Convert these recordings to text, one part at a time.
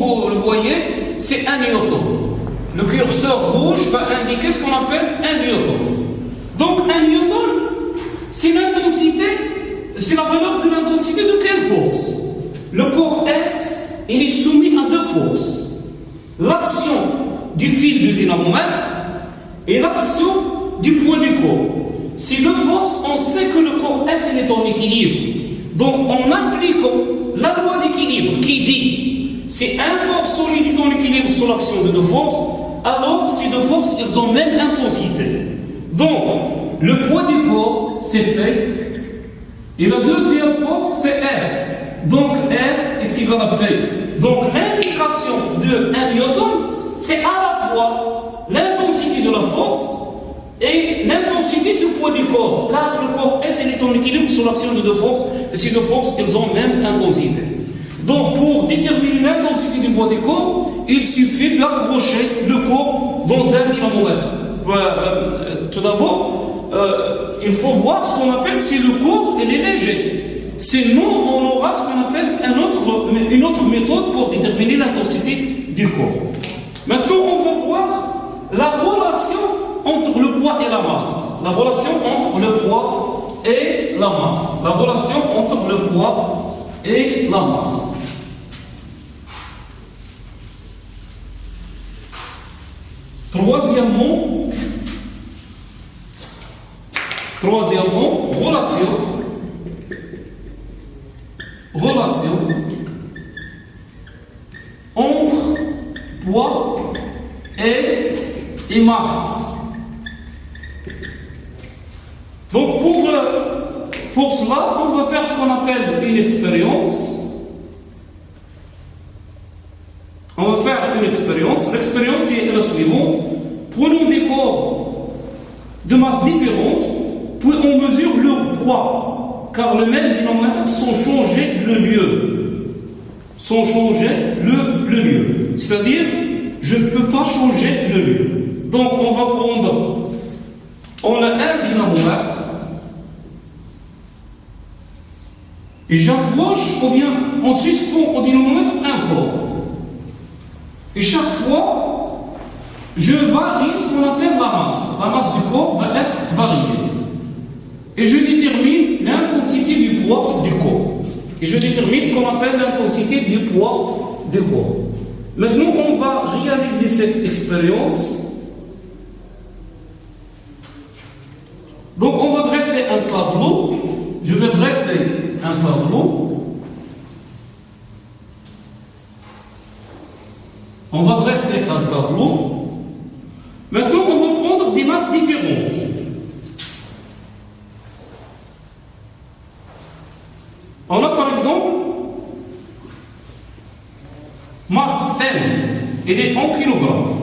vous le voyez, c'est 1 newton. Le curseur rouge va indiquer ce qu'on appelle 1 newton. Donc 1 newton, c'est l'intensité, c'est la valeur de l'intensité de quelle force? Le corps S, il est soumis à 2 forces. L'action du fil du dynamomètre et l'action du poids du corps. Si le force, on sait que le corps S il est en équilibre. Donc en appliquant la loi d'équilibre qui dit si un corps solide est en équilibre sous l'action de 2 forces, alors ces 2 forces ils ont même intensité. Donc le poids du corps c'est P et la deuxième force c'est F. Donc F est égal à P. Donc l'indication de 1 newton c'est à la fois l'intensité de la force et l'intensité du poids du corps, car le corps S est en équilibre sous l'action de 2 forces, et ces 2 forces, elles ont même intensité. Donc, pour déterminer l'intensité du poids du corps, il suffit d'accrocher le corps dans un dynamomètre. Tout d'abord, il faut voir ce qu'on appelle si le corps il est léger. Sinon, on aura ce qu'on appelle une autre méthode pour déterminer l'intensité du corps. Maintenant, on va voir la relation entre le poids et la masse. La relation entre le poids et la masse. La relation entre le poids et la masse. Troisièmement, relation entre poids et masse. Donc pour cela, on va faire ce qu'on appelle une expérience. On va faire une expérience. L'expérience est la suivante. Prenons des corps de masse différentes, puis on mesure leur poids, car le même dynamomètre sont changés le lieu. C'est-à-dire, je ne peux pas changer le lieu. Donc on va prendre, on a un dynamomètre, et j'approche, ou bien on suspend au dynamomètre un corps. Et chaque fois, je varie ce qu'on appelle la masse. La masse du corps va être variée. Et je détermine l'intensité du poids du corps. Et je détermine ce qu'on appelle l'intensité du poids du corps. Maintenant, on va réaliser cette expérience. Donc, on va dresser un tableau. Je vais dresser un tableau. On va dresser un tableau. Maintenant, on va prendre des masses différentes. On a par exemple masse M, elle est en kilogrammes.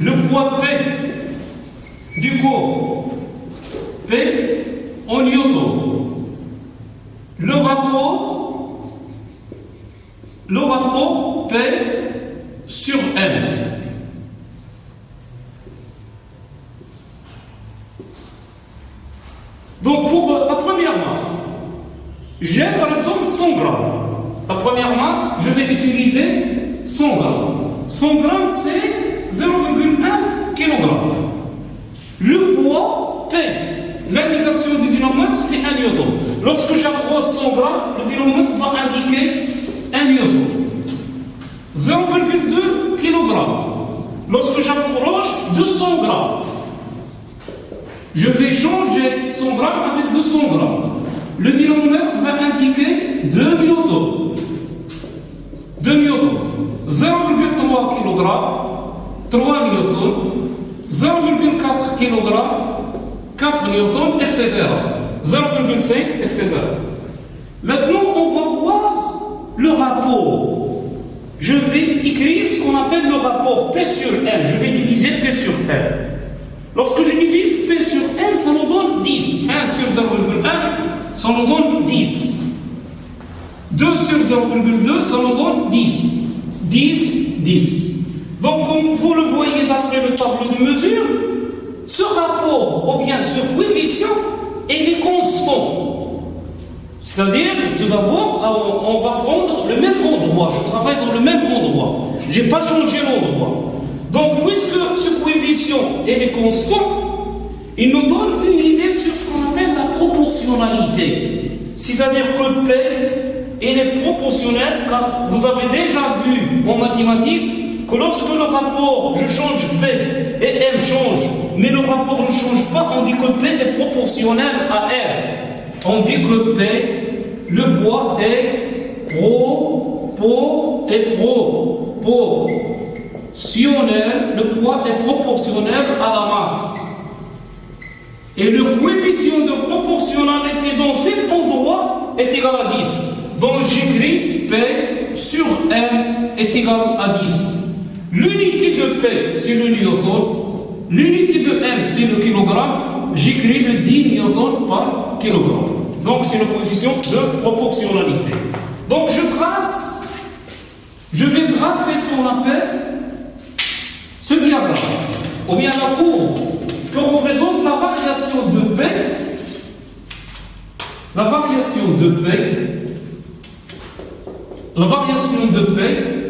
Le poids P du corps, P en newton. Le rapport P sur M. Donc pour la première masse, j'ai par exemple 100 grammes. La première masse, je vais utiliser 100 grammes. 100 grammes, c'est 0,1 kg. Le poids P, l'indication du dynamomètre, c'est 1 newton. Lorsque j'approche 100 grammes, le dynamomètre va indiquer 1 newton. 0,2 kg. Lorsque j'approche 200 grammes, je vais changer 100 grammes avec 200 grammes. Le dynamomètre va indiquer 2 newtons. 2 newtons. 0,3 kg, 3 newtons. 0,4 kg, 4 newtons, etc. 0,5, etc. Maintenant, on va voir le rapport. Je vais écrire ce qu'on appelle le rapport P sur M. Je vais diviser P sur M. Lorsque je divise P sur M, ça nous donne 10. 1 sur 0,1, ça nous donne 10. 2 sur 0,2, ça nous donne 10. 10, 10. Donc, comme vous le voyez d'après le tableau de mesure, ce rapport, ou bien ce coefficient, il est constant. C'est-à-dire, tout d'abord, on va prendre le même endroit. Je travaille dans le même endroit. Je n'ai pas changé l'endroit. Donc, puisque ce coefficient est constant, il nous donne une idée sur ce qu'on appelle la proportionnalité. C'est-à-dire que P, elle est proportionnelle, car vous avez déjà vu en mathématiques que lorsque le rapport, je change P et M change, mais le rapport ne change pas, on dit que P est proportionnel à R. On dit que P, le poids est proportionnel, le poids est proportionnel à la masse. Et le coefficient de proportionnalité dans cet endroit est égal à 10. Donc j'écris P sur M est égal à 10. L'unité de P, c'est le newton. L'unité de M, c'est le kilogramme. J'écris le 10 newtons par kilogramme. Donc c'est le coefficient de proportionnalité. Donc je vais tracer ce qu'on appelle ce diagramme, ou bien la courbe que représente la variation de P,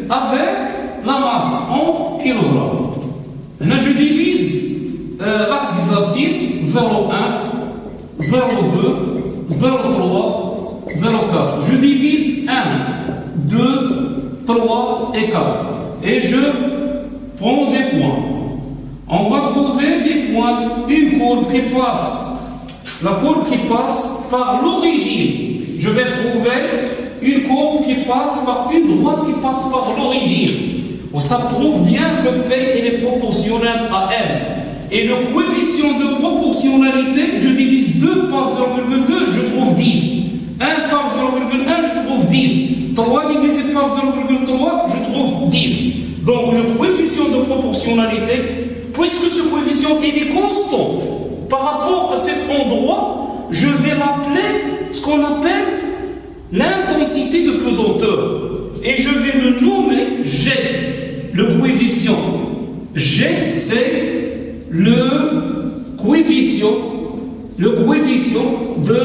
avec la masse en kilogrammes. Là, je divise l'axe des abscisses 0,1, 0,2, 0,3, 0,4. Je divise 1, 2, 3 et 4. Et je prends des points. On va trouver des points, une courbe qui passe, la courbe qui passe par l'origine. Je vais trouver une courbe qui passe par une droite qui passe par l'origine. Ça prouve bien que P est proportionnel à M. Et le coefficient de proportionnalité, je divise 2 par 0,2, je trouve 10. 1 par 0,1, je trouve 10. 3 divisé par 0,3, je trouve 10. Donc le coefficient de proportionnalité, puisque ce coefficient est constant par rapport à cet endroit, je vais l'appeler ce qu'on appelle l'intensité de pesanteur. Et je vais le nommer G. Le coefficient G, c'est le coefficient de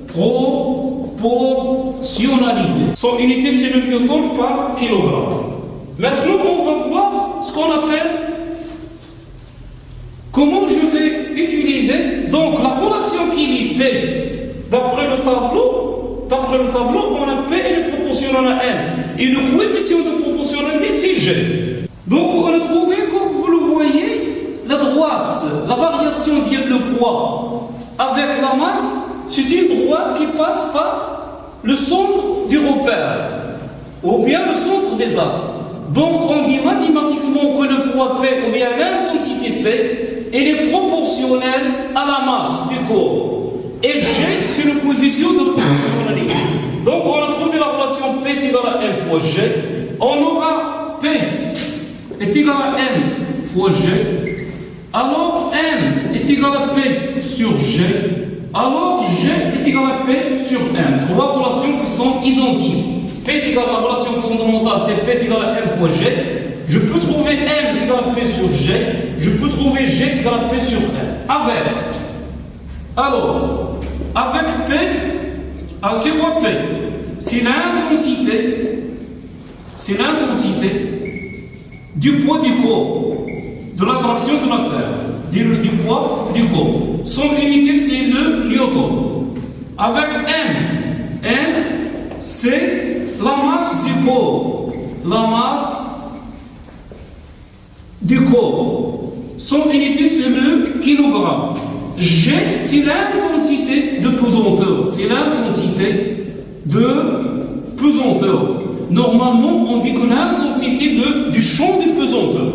proportionnalité. Son unité, c'est le newton par kilogramme. Maintenant, on va voir ce qu'on appelle comment je vais utiliser donc la relation qui lie P. D'après le tableau, on a P est proportionnel à M. Et le coefficient de proportionnalité, c'est G. Donc, on a trouvé, comme vous le voyez, la droite, la variation via le poids avec la masse, c'est une droite qui passe par le centre du repère, ou bien le centre des axes. Donc, on dit mathématiquement que le poids P, ou bien l'intensité P, elle est proportionnelle à la masse du corps. Et G, c'est le coefficient de proportionnalité. Donc, on a trouvé la relation P est égale à M fois G. On aura P est égal à M fois G. Alors, M est égal à P sur G. Alors, G est égal à P sur M. Trois relations qui sont identiques. P est égal à la relation fondamentale, c'est P est égal à M fois G. Je peux trouver M égal à P sur G. Je peux trouver G égal à P sur M. Avec P, c'est quoi P? C'est l'intensité du poids du corps, de l'attraction de la Terre, du poids du corps. Son unité, c'est le newton. Avec M, c'est la masse du corps. La masse du corps. Son unité, c'est le kilogramme. G, c'est l'intensité de pesanteur. C'est l'intensité de pesanteur. Normalement, on dit que l'intensité du champ du pesanteur.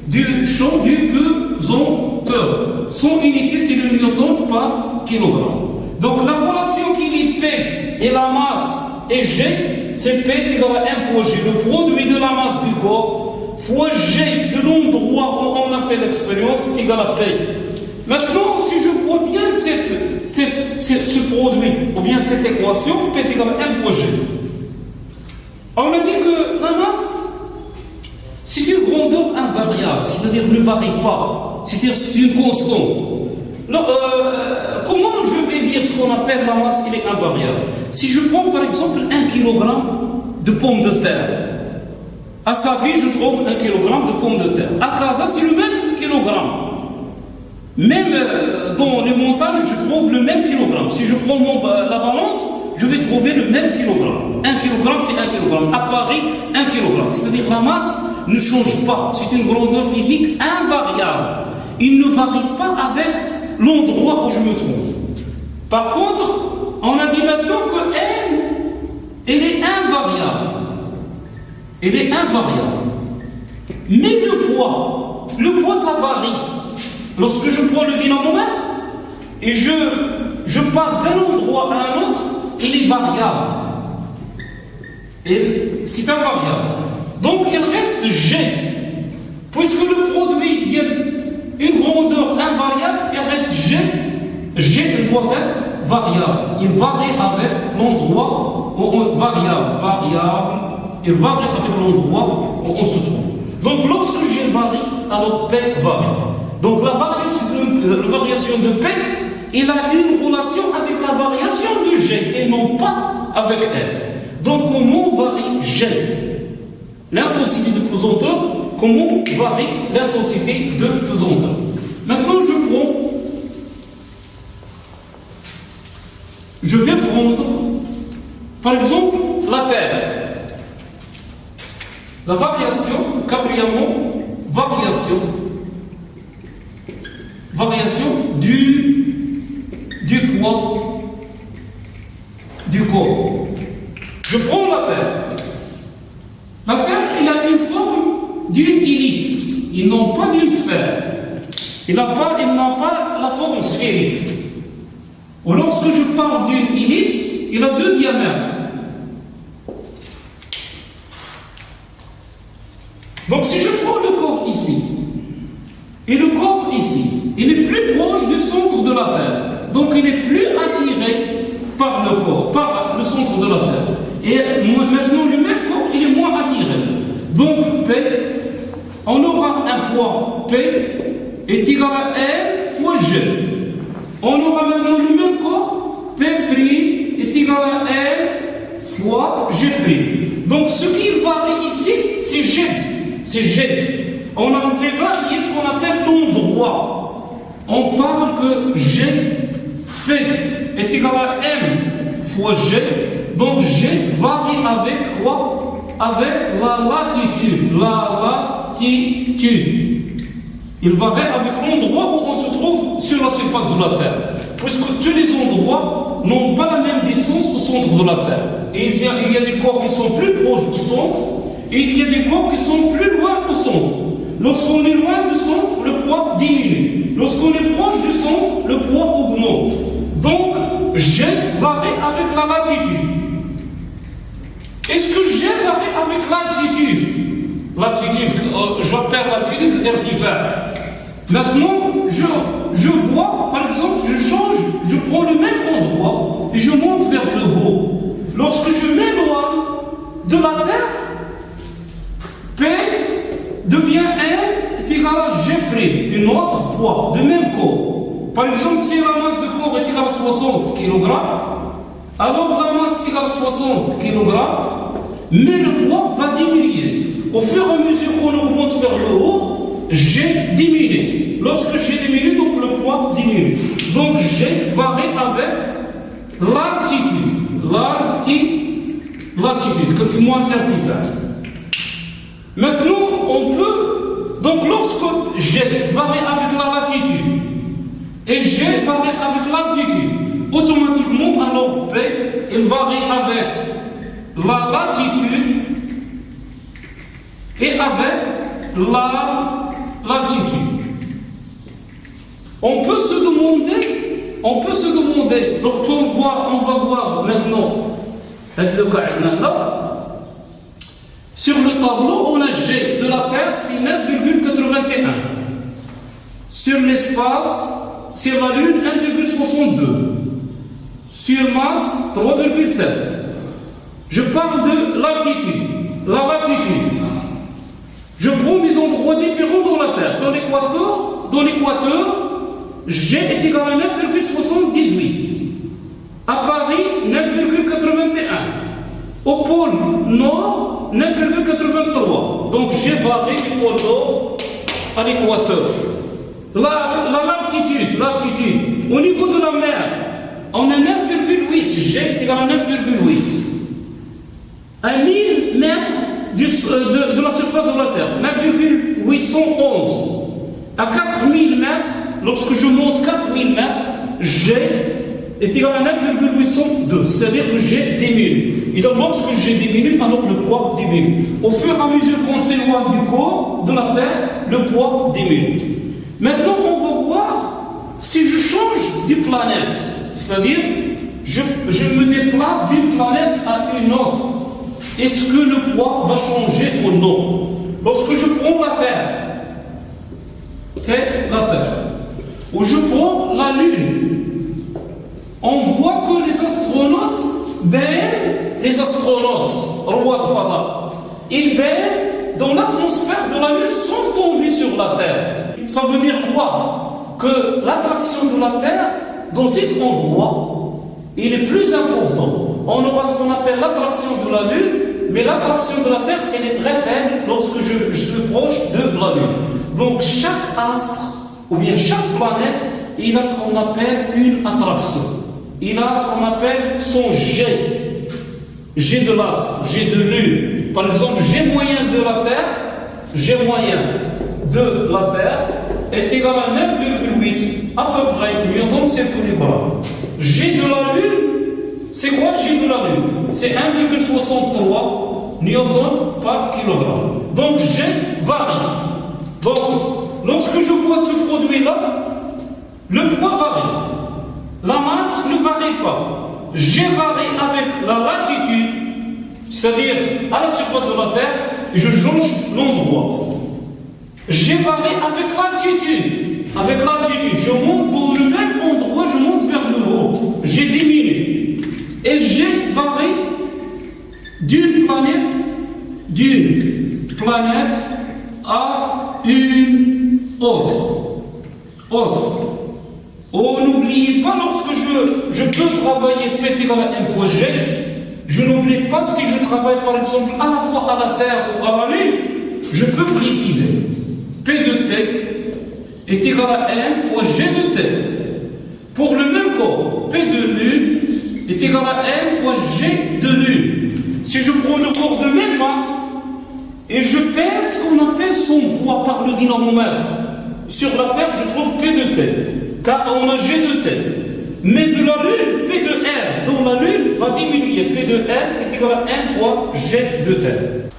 Du champ du pesanteur. Son unité, c'est le newton par kilogramme. Donc, la relation qui lie P et la masse et G, c'est P égal à M fois G. Le produit de la masse du corps fois G de l'endroit où on a fait l'expérience est égal à P. Maintenant, si je vois bien ce produit, ou bien cette équation, P est égal à M fois G. On a dit que la masse, c'est une grandeur invariable, c'est-à-dire ne varie pas, c'est-à-dire c'est une constante. comment je vais dire ce qu'on appelle la masse, elle est invariable? Si je prends par exemple 1 kg de pommes de terre, à Safi, je trouve 1 kg de pommes de terre. À Casa, c'est le même kilogramme. Même dans les montagnes, je trouve le même kilogramme. Si je prends la balance, je vais trouver le même kilogramme. 1 kg, c'est 1 kg. À Paris, 1 kg. C'est-à-dire la masse ne change pas. C'est une grandeur physique invariable. Il ne varie pas avec l'endroit où je me trouve. Par contre, on a dit maintenant que elle est invariable. Elle est invariable. Mais le poids, ça varie. Lorsque je prends le dynamomètre et je passe d'un endroit à un autre, il est variable. Et c'est invariable. Donc il reste G. Puisque le produit vient une grandeur invariable, il reste G. G doit être variable. Il varie avec l'endroit où on il varie avec l'endroit où on se trouve. Donc lorsque G varie, alors P varie. Donc la variation de P, il a une relation avec la variation de G et non pas avec elle. Donc comment varie G? L'intensité de pesanteur, comment varie l'intensité de pesanteur? Maintenant je vais prendre par exemple la Terre. La variation, quatrièmement, variation du poids du corps. Je prends la Terre. La Terre, elle a une forme d'une ellipse. Ils n'ont pas d'une sphère. Il n'a pas la forme sphérique. Lorsque je parle d'une ellipse, il a 2 diamètres. Donc si je prends le corps ici, et le corps ici, il est plus proche du centre de la Terre. Donc il est plus attiré par le corps, par le centre de la Terre. Et maintenant le même corps, il est moins attiré. Donc P, on aura un poids P est égal à R fois G. On aura maintenant le même corps, P' est égal à R fois G'. Donc ce qui varie ici, c'est G. C'est G. On a fait varier ce qu'on appelle ton droit. On parle que G, P est égal à M fois G. Donc G varie avec quoi? Avec la latitude. La latitude. Il varie avec l'endroit où on se trouve sur la surface de la Terre. Puisque tous les endroits n'ont pas la même distance au centre de la Terre. Et il y a des corps qui sont plus proches du centre, et il y a des corps qui sont plus loin du centre. Lorsqu'on est loin du centre, le poids diminue. Lorsqu'on est proche du centre, le poids augmente. Donc, G varie avec la latitude. Est-ce que G varie avec l'altitude? L'altitude, je l'appelle l'altitude R'. Maintenant, je vois, par exemple, je prends le même endroit et je monte vers le haut. Lorsque je m'éloigne de la Terre, P devient R est égal à G', une autre poids, de même corps. Par exemple, si la masse de corps est égale à 60 kg, alors la masse est égale à 60 kg, mais le poids va diminuer. Au fur et à mesure qu'on augmente vers le haut, G diminue. Lorsque G diminue, donc le poids diminue. Donc G varie avec l'altitude. L'altitude, que c'est moins l'artifact. Maintenant, on peut, donc lorsque G varie avec la latitude et G varie avec l'altitude, automatiquement, alors P, il varie avec la latitude et avec l'altitude. On peut se demander, lorsqu'on va voir maintenant, sur le tableau, on a G de la Terre, c'est 9,81. Sur l'espace, sur la Lune, 1,62. Sur Mars, 3,7. Je parle de l'altitude. La latitude. Je prends des endroits différents dans la Terre. Dans l'équateur, G est égal à 9,78. À Paris, 9,81. Au pôle Nord, 9,83. Donc G varie du pôle Nord à l'équateur. L'altitude. Au niveau de la mer, on a 9,8. G est égal à 9,8. À 1000 mètres de la surface de la Terre, 9,811. À 4000 mètres, lorsque je monte 4000 mètres, G est égal à 9,802, c'est-à-dire que G diminue. Et donc, lorsque G diminue, alors le poids diminue. Au fur et à mesure qu'on s'éloigne du corps de la Terre, le poids diminue. Maintenant, on va voir si je change de planète, c'est-à-dire je me déplace d'une planète à une autre. Est-ce que le poids va changer ou non? Lorsque je prends la Terre, c'est la Terre. Ou je prends la Lune, on voit que les astronautes baignent, rois de Fada, ils baignent dans l'atmosphère de la Lune sans tomber sur la Terre. Ça veut dire quoi? Que l'attraction de la Terre, dans cet endroit, il est plus important. On aura ce qu'on appelle l'attraction de la Lune, mais l'attraction de la Terre, elle est très faible lorsque je suis proche de la Lune. Donc chaque astre, ou bien chaque planète, il a ce qu'on appelle une attraction. Il a ce qu'on appelle son G. G de l'astre, G de Lune. Par exemple, G moyen de la Terre, G moyen de la Terre est égal à 9,8 à peu près newton circulaire. G de la Lune, c'est quoi G de la Lune? C'est 1,63 newton par kilogramme. Donc G varie. Donc, lorsque je vois ce produit-là, le poids varie. La masse ne varie pas. G varie avec la latitude, c'est-à-dire à la surface de la Terre, je change l'endroit. G varie avec l'altitude. Avec l'altitude, je monte dans le même endroit, je monte vers le haut. G diminue. Et G varie d'une planète à une autre. Oh, n'oubliez pas, lorsque je peux travailler P égale à M fois G, je n'oublie pas, si je travaille par exemple à la fois à la Terre ou à la Lune, je peux préciser P de T est égal à M fois G de T. Pour le même corps, P de Lune est égal à M fois G de Lune. Si je prends le corps de même masse et je pèse ce qu'on appelle son poids par le dynamomètre, sur la Terre, je trouve P de T, car on a G de T. Mais de la Lune, P de R dans la Lune va diminuer. P de R est égal à M fois G de T.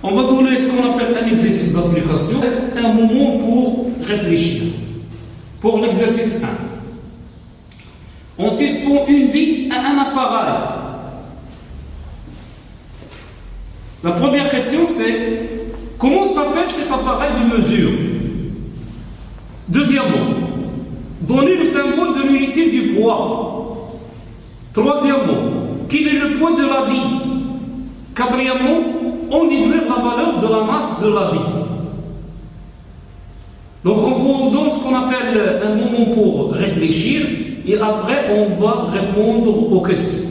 On va donner ce qu'on appelle un exercice d'application, un moment pour réfléchir. Pour l'exercice 1. On suspend une bille à un appareil. La première question c'est comment s'appelle cet appareil de mesure? Deuxièmement, donnez le symbole de l'unité du poids. Troisièmement, quel est le poids de la bille? Quatrièmement, on déduire la valeur de la masse de la bille. Donc on vous donne ce qu'on appelle un moment pour réfléchir et après on va répondre aux questions.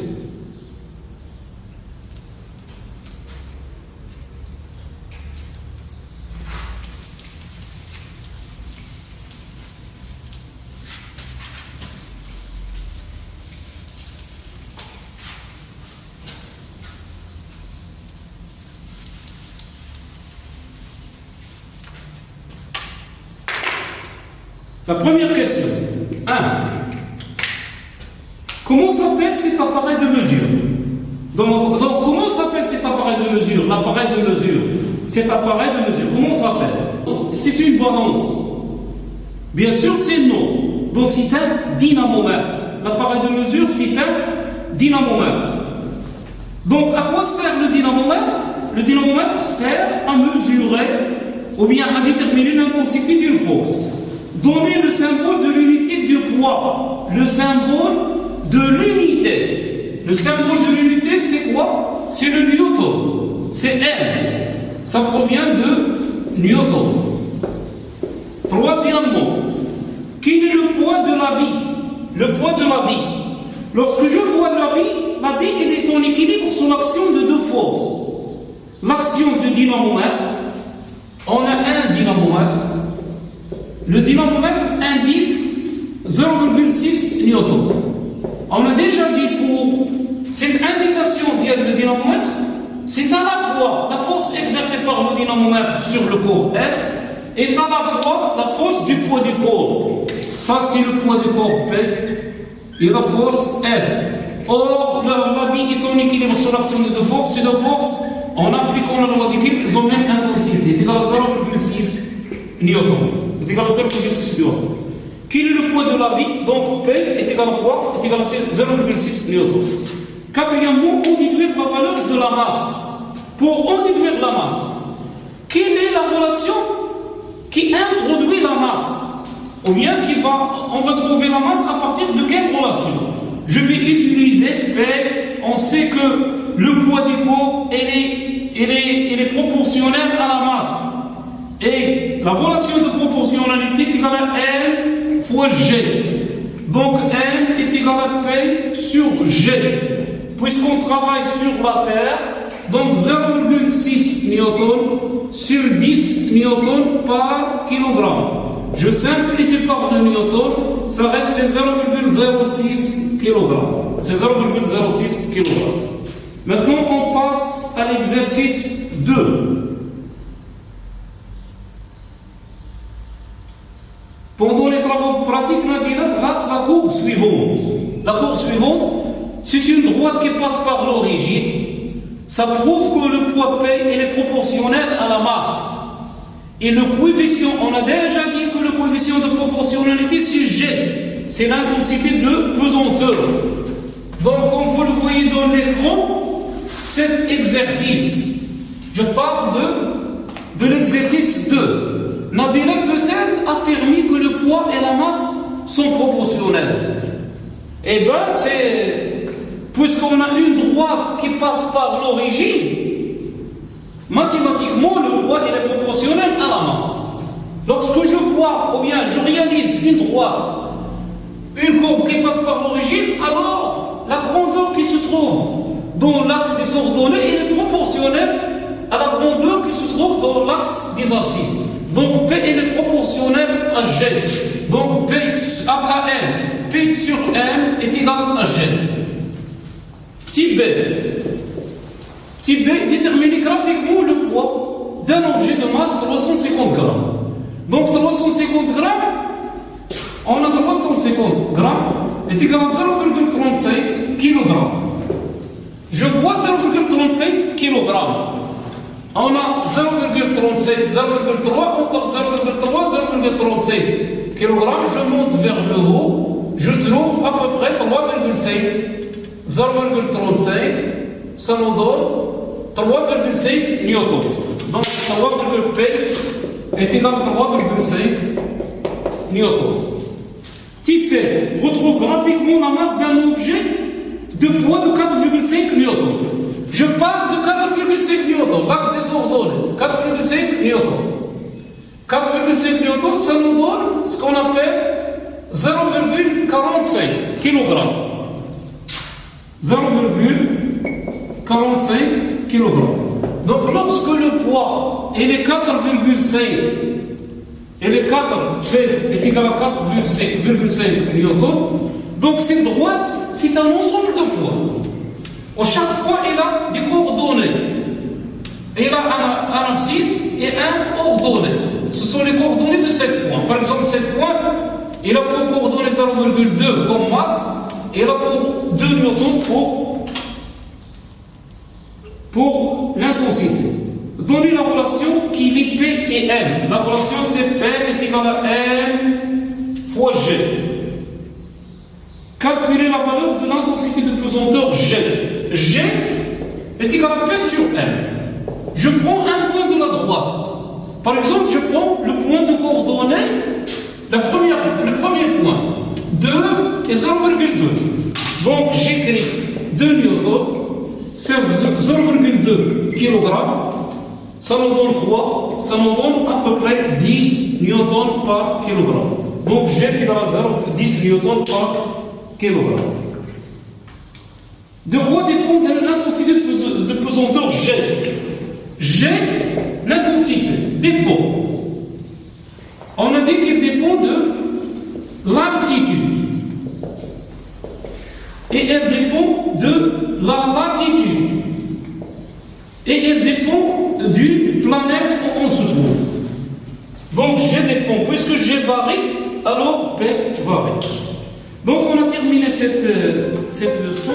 La première question. 1. Comment s'appelle cet appareil de mesure? Donc, comment s'appelle cet appareil de mesure? L'appareil de mesure. Cet appareil de mesure, comment s'appelle? C'est une balance. Bien sûr, c'est non. Donc, c'est un dynamomètre. L'appareil de mesure, c'est un dynamomètre. Donc, à quoi sert le dynamomètre? Le dynamomètre sert à mesurer ou bien à déterminer l'intensité d'une force. Donnez le symbole de l'unité du poids. Le symbole de l'unité. Le symbole de l'unité, c'est quoi? C'est le newton. C'est M. Ça provient de Newton. Troisièmement, quel est le poids de la bille? le poids de l'habit. Lorsque je vois l'habit il est en équilibre sous l'action de deux forces. L'action du dynamomètre, on a un dynamomètre. Le dynamomètre indique 0,6 newton. On a déjà dit pour cette indication du dynamomètre, c'est à la fois la force exercée par le dynamomètre sur le corps S et à la fois la force du poids du corps. Ça, c'est le poids du corps P et la force F. Or, l'habit est en équilibre sur l'action de deux forces. Ces deux forces, en appliquant la loi d'équilibre, ils ont même intensité. C'est égal à 0,6 newton. C'est égal à 0,6 newton. Quel est le poids de l'habit? Donc, P est égal à quoi? Est égal à 0,6 newton. Quatrièmement, on déduire la valeur de la masse. Pour en déduire la masse, quelle est la relation qui introduit la masse? Ou bien on va trouver la masse à partir de quelle relation? Je vais utiliser P. On sait que le poids du corps il est proportionnel à la masse. Et la relation de proportionnalité est égale à M fois G. Donc M est égal à P sur G. Puisqu'on travaille sur la Terre, donc 0,6 newton sur 10 newton par kilogramme. Je simplifie par le newton, ça reste 0,06 kg. C'est 0,06 kg. Maintenant, on passe à l'exercice 2. Pendant les travaux pratiques, Nabila trace la courbe suivante. La courbe suivante, c'est une droite qui passe par l'origine. Ça prouve que le poids P est proportionnel à la masse. Et le coefficient, on a déjà dit que le coefficient de proportionnalité, c'est G. C'est l'intensité de pesanteur. Donc, comme vous le voyez dans l'écran, cet exercice, je parle de l'exercice 2. Nabila peut-elle affirmer que le poids et la masse sont proportionnels? Eh bien, puisqu'on a une droite qui passe par l'origine, mathématiquement, le poids est proportionnel à la masse. Lorsque je vois, ou bien je réalise une droite, une courbe qui passe par l'origine, alors la grandeur qui se trouve dans l'axe des ordonnées est proportionnelle à la grandeur qui se trouve dans l'axe des abscisses. Donc P est proportionnel à G. Donc P à M, P sur M est égal à G. Petit b. Petit b détermine graphiquement le poids d'un objet de masse 350 grammes. Donc 350 grammes, on a 350 grammes est égal à 0,35 kg. Je vois 0,35 kg. On a 0,37, 0,3, entre 0,3 et 0,35 kg. Je monte vers le haut, je trouve à peu près 3,5. 0,35, ça nous donne 3,5 newton. Donc 3,P est égal à 3,5 newton. Tissé retrouve graphiquement la masse d'un objet de poids de 4,5 newton. Je parle de 4,5 newton, l'axe des ordonnées, 4,5 newton. 4,5 newton, ça nous donne ce qu'on appelle 0,45 kg. 0,45 kg. Donc lorsque le poids est 4,5 et les 4 P est égal à 4,5 newton, donc cette droite, c'est un ensemble de poids. Chaque poids, il a des coordonnées. Il a un abscisse et un ordonnée. Ce sont les coordonnées de 7 points. Par exemple, 7 points, il a pour coordonnée 0,2 comme masse, et il a pour 2 newtons pour l'intensité. Donnez la relation qui lie P et M. La relation c'est P est égal à M fois G. Calculez la valeur de l'intensité de pesanteur G. G est égal à P sur M. Je prends un point de la droite. Par exemple, je prends le point de coordonnée, le premier point, 2 et 0,2. Donc j'écris 2 newtons, c'est 0,2 kg. Ça nous donne quoi? Ça nous donne à peu près 10 newtons par kilogramme. Donc G est égal à 10 newtons par kg. De quoi dépend l'intensité de pesanteur G? G, l'intensité, dépend. On a dit qu'il dépend de l'altitude. Et elle dépend de la latitude. Et elle dépend d'une planète où on se trouve. Donc G dépend. Puisque G varie, alors P varie. Donc on a terminé cette leçon.